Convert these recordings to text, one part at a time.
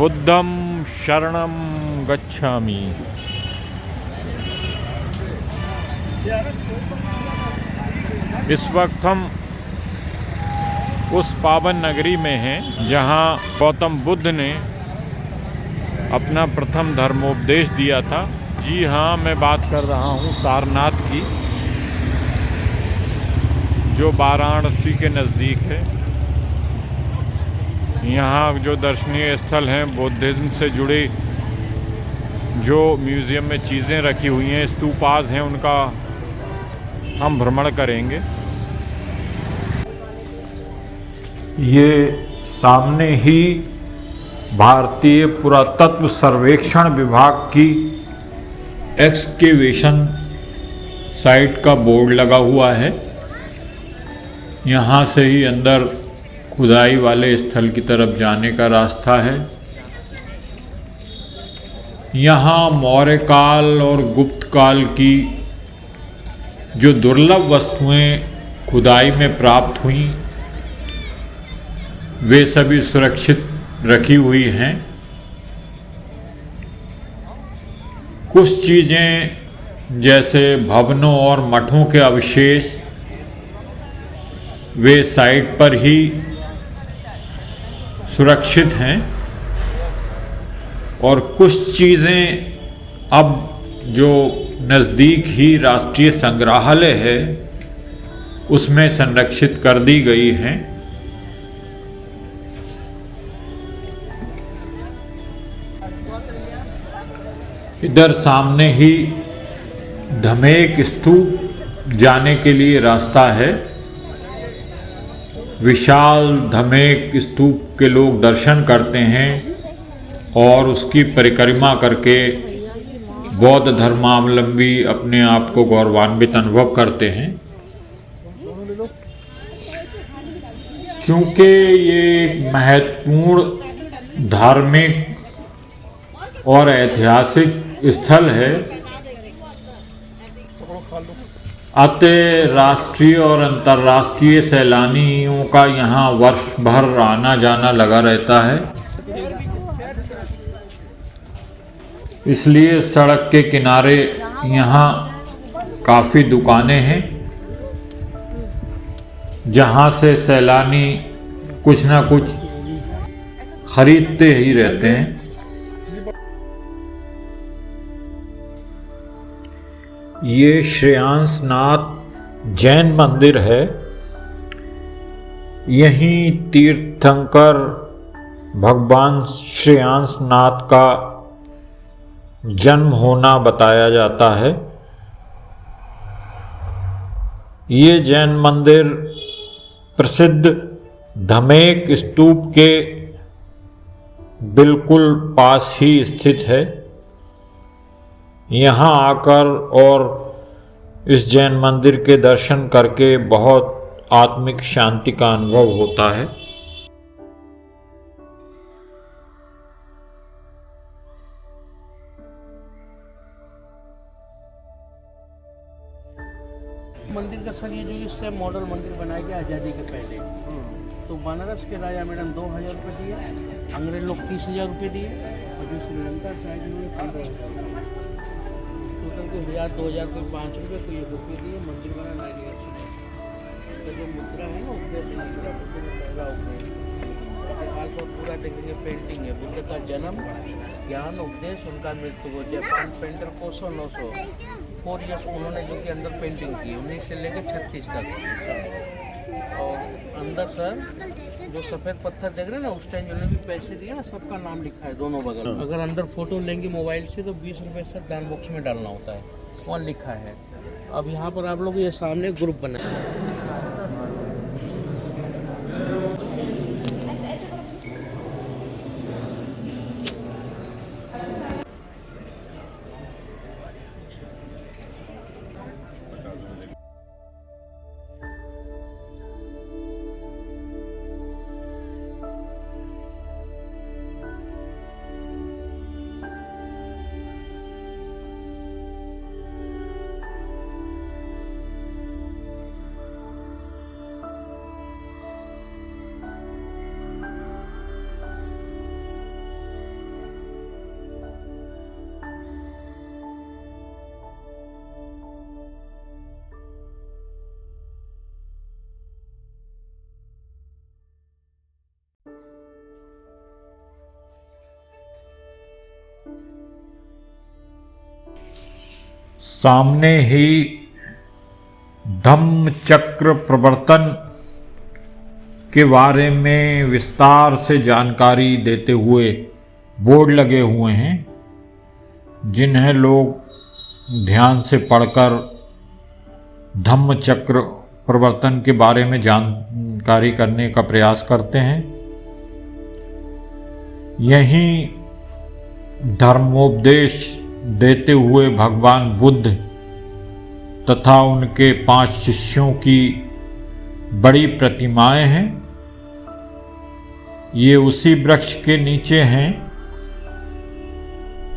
बुद्धं शरणं गच्छामि। इस वक्त हम उस पावन नगरी में हैं जहां गौतम बुद्ध ने अपना प्रथम धर्मोपदेश दिया था। जी हाँ, मैं बात कर रहा हूँ सारनाथ की, जो वाराणसी के नज़दीक है। यहाँ जो दर्शनीय स्थल हैं, बुद्धिज़्म से जुड़े जो म्यूज़ियम में चीज़ें रखी हुई हैं, स्तूपास हैं, उनका हम भ्रमण करेंगे। ये सामने ही भारतीय पुरातत्व सर्वेक्षण विभाग की एक्सकेवेशन साइट का बोर्ड लगा हुआ है। यहाँ से ही अंदर खुदाई वाले स्थल की तरफ जाने का रास्ता है। यहाँ मौर्य काल और गुप्त काल की जो दुर्लभ वस्तुएं खुदाई में प्राप्त हुई, वे सभी सुरक्षित रखी हुई हैं। कुछ चीज़ें जैसे भवनों और मठों के अवशेष वे साइट पर ही सुरक्षित हैं, और कुछ चीज़ें अब जो नज़दीक ही राष्ट्रीय संग्रहालय है उसमें संरक्षित कर दी गई हैं। इधर सामने ही धमेक स्तूप जाने के लिए रास्ता है। विशाल धमेक स्तूप के लोग दर्शन करते हैं और उसकी परिक्रमा करके बौद्ध धर्मावलंबी अपने आप को गौरवान्वित अनुभव करते हैं। चूँकि ये एक महत्वपूर्ण धार्मिक और ऐतिहासिक स्थल है, अतः राष्ट्रीय और अंतर्राष्ट्रीय सैलानियों का यहाँ वर्ष भर आना जाना लगा रहता है। इसलिए सड़क के किनारे यहाँ काफ़ी दुकानें हैं जहाँ से सैलानी कुछ ना कुछ खरीदते ही रहते हैं। ये श्रेयांसनाथ जैन मंदिर है। यहीं तीर्थंकर भगवान श्रेयांसनाथ का जन्म होना बताया जाता है। ये जैन मंदिर प्रसिद्ध धमेक स्तूप के बिल्कुल पास ही स्थित है। यहाँ आकर और इस जैन मंदिर के दर्शन करके बहुत आत्मिक शांति का अनुभव होता है। मंदिर का सर ये जो इससे मॉडल मंदिर बनाया गया आज़ादी के पहले, तो बनारस के राजा मैडम 2000 रुपये दिए, अंग्रेज लोग 30,000 रुपये दिए, और जो श्रीलंका साइड में 15,000, टोटल के 1000, 2000 कोई 5 रुपये, कोई 1 रुपये दिए। मंदिर बना 9 ईयर्स में। तो जो मुद्रा है ना, उपदेश मुद्रा, पहला उपदेश तो पूरा देखेंगे पेंटिंग है। बुद्ध का जन्म, ज्ञान, उपदेश, उनका मृत्यु। वो जापान पेंटर कोसो 900 4 ईयर्स उन्होंने जो कि अंदर पेंटिंग की 19 से लेकर 36 तक। और अंदर सर जो सफ़ेद पत्थर देख रहे हैं ना, उस टाइम जिन्होंने भी पैसे दिए ना, सबका नाम लिखा है दोनों बगल। अगर अंदर फोटो लेंगे मोबाइल से तो 20 रुपये सर दान बॉक्स में डालना होता है, वहाँ लिखा है। अब यहाँ पर आप लोग ये सामने ग्रुप बना है। सामने ही धम्म चक्र प्रवर्तन के बारे में विस्तार से जानकारी देते हुए बोर्ड लगे हुए हैं, जिन्हें लोग ध्यान से पढ़कर धम्म चक्र प्रवर्तन के बारे में जानकारी करने का प्रयास करते हैं। यहीं धर्मोपदेश देते हुए भगवान बुद्ध तथा उनके 5 शिष्यों की बड़ी प्रतिमाएं हैं। ये उसी वृक्ष के नीचे हैं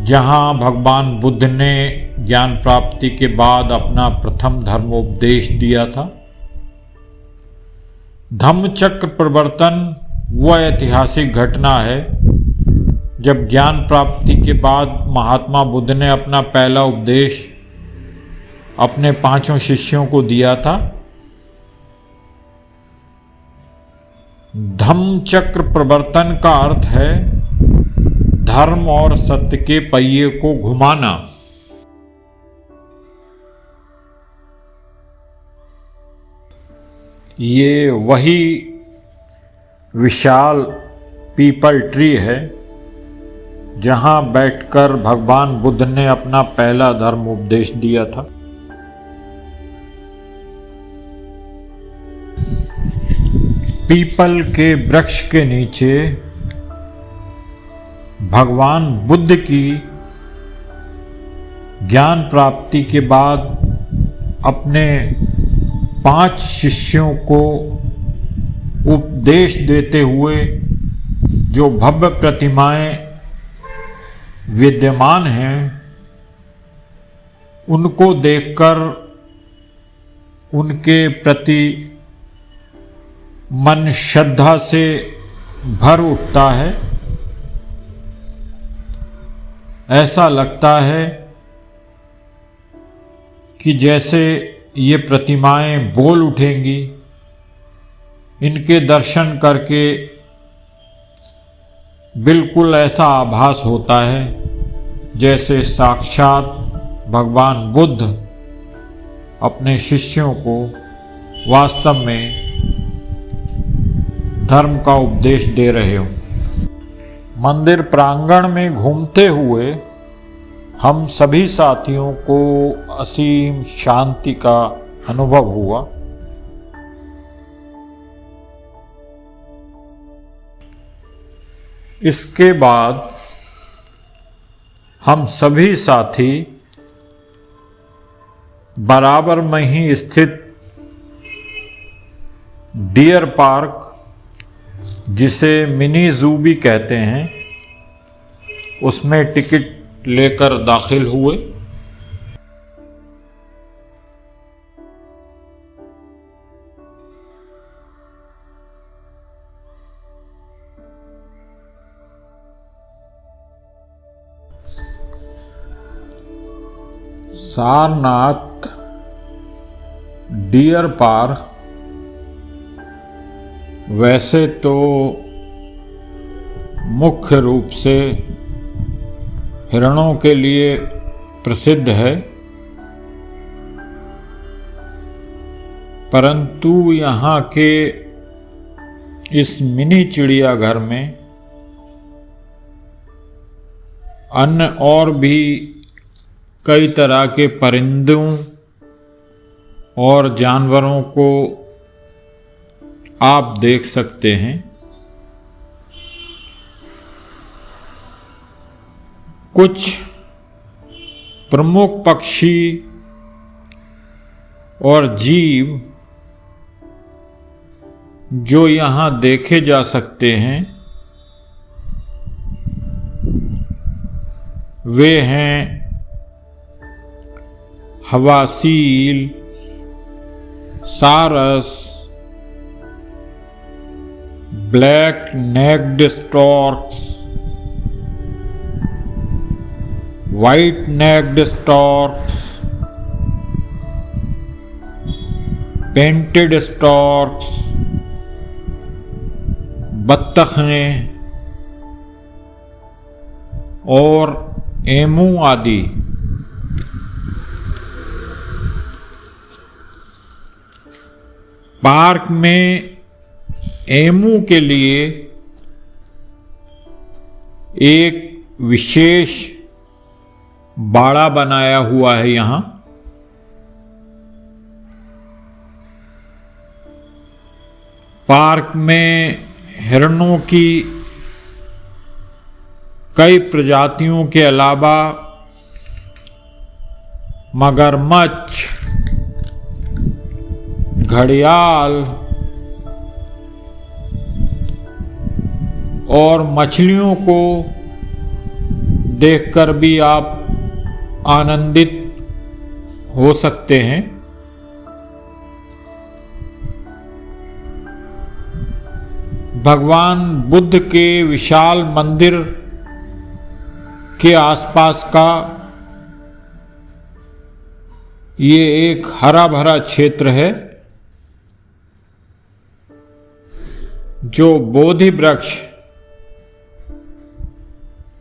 जहां भगवान बुद्ध ने ज्ञान प्राप्ति के बाद अपना प्रथम धर्मोपदेश दिया था। धम्मचक्र प्रवर्तन वह ऐतिहासिक घटना है जब ज्ञान प्राप्ति के बाद महात्मा बुद्ध ने अपना पहला उपदेश अपने 5 शिष्यों को दिया था। धम्मचक्र प्रवर्तन का अर्थ है धर्म और सत्य के पहिए को घुमाना। ये वही विशाल पीपल ट्री है जहां बैठकर भगवान बुद्ध ने अपना पहला धर्म उपदेश दिया था। पीपल के वृक्ष के नीचे भगवान बुद्ध की ज्ञान प्राप्ति के बाद अपने 5 शिष्यों को उपदेश देते हुए जो भव्य प्रतिमाएं विद्यमान हैं, उनको देखकर उनके प्रति मन श्रद्धा से भर उठता है। ऐसा लगता है कि जैसे ये प्रतिमाएं बोल उठेंगी। इनके दर्शन करके बिल्कुल ऐसा आभास होता है जैसे साक्षात भगवान बुद्ध अपने शिष्यों को वास्तव में धर्म का उपदेश दे रहे हो। मंदिर प्रांगण में घूमते हुए हम सभी साथियों को असीम शांति का अनुभव हुआ। इसके बाद हम सभी साथी बराबर में ही स्थित डियर पार्क, जिसे मिनी जू भी कहते हैं, उसमें टिकट लेकर दाखिल हुए। सारनाथ डियर पार्क वैसे तो मुख्य रूप से हिरणों के लिए प्रसिद्ध है, परंतु यहाँ के इस मिनी चिड़ियाघर में अन्य और भी कई तरह के परिंदों और जानवरों को आप देख सकते हैं। कुछ प्रमुख पक्षी और जीव जो यहाँ देखे जा सकते हैं वे हैं हवासील, सारस, black necked storks, white necked storks, painted storks, बत्तखें और एमू आदि। पार्क में एमू के लिए एक विशेष बाड़ा बनाया हुआ है। यहाँ पार्क में हिरणों की कई प्रजातियों के अलावा मगरमच्छ, घड़ियाल और मछलियों को देखकर भी आप आनंदित हो सकते हैं। भगवान बुद्ध के विशाल मंदिर के आसपास का ये एक हरा भरा क्षेत्र है जो बोधि वृक्ष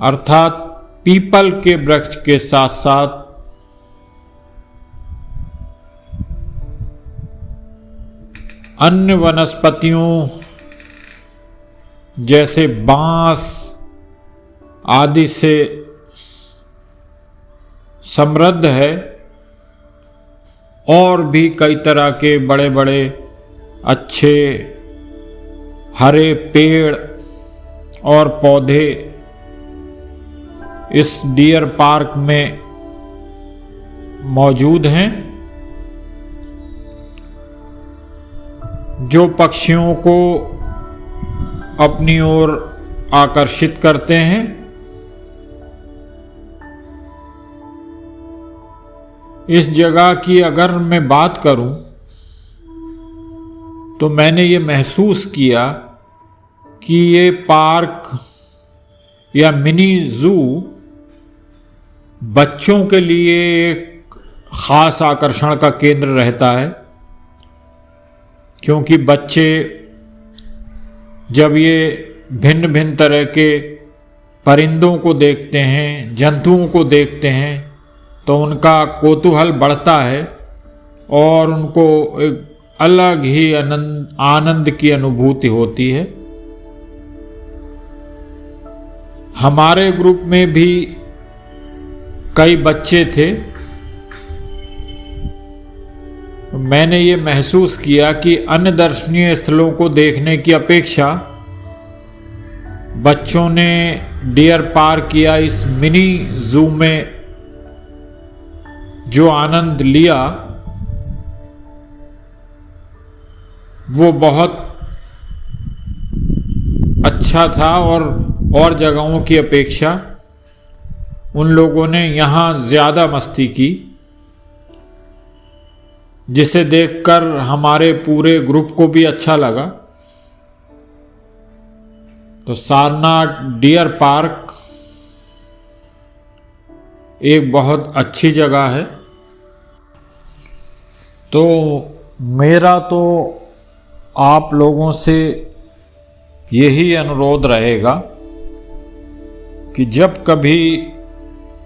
अर्थात पीपल के वृक्ष के साथ साथ अन्य वनस्पतियों जैसे बांस आदि से समृद्ध है और भी कई तरह के बड़े बड़े अच्छे हरे पेड़ और पौधे इस डियर पार्क में मौजूद हैं, जो पक्षियों को अपनी ओर आकर्षित करते हैं। इस जगह की अगर मैं बात करूं तो मैंने ये महसूस किया कि ये पार्क या मिनी जू बच्चों के लिए एक खास आकर्षण का केंद्र रहता है, क्योंकि बच्चे जब ये भिन्न भिन्न तरह के परिंदों को देखते हैं, जंतुओं को देखते हैं, तो उनका कौतूहल बढ़ता है और उनको एक अलग ही आनंद की अनुभूति होती है। हमारे ग्रुप में भी कई बच्चे थे। मैंने ये महसूस किया कि अन्य दर्शनीय स्थलों को देखने की अपेक्षा बच्चों ने डियर पार्क या इस मिनी जू में जो आनंद लिया वो बहुत अच्छा था और जगहों की अपेक्षा उन लोगों ने यहाँ ज़्यादा मस्ती की, जिसे देखकर हमारे पूरे ग्रुप को भी अच्छा लगा। तो सारनाथ डियर पार्क एक बहुत अच्छी जगह है। तो मेरा तो आप लोगों से यही अनुरोध रहेगा कि जब कभी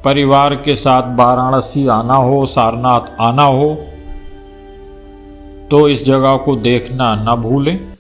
परिवार के साथ वाराणसी आना हो, सारनाथ आना हो, तो इस जगह को देखना न भूलें।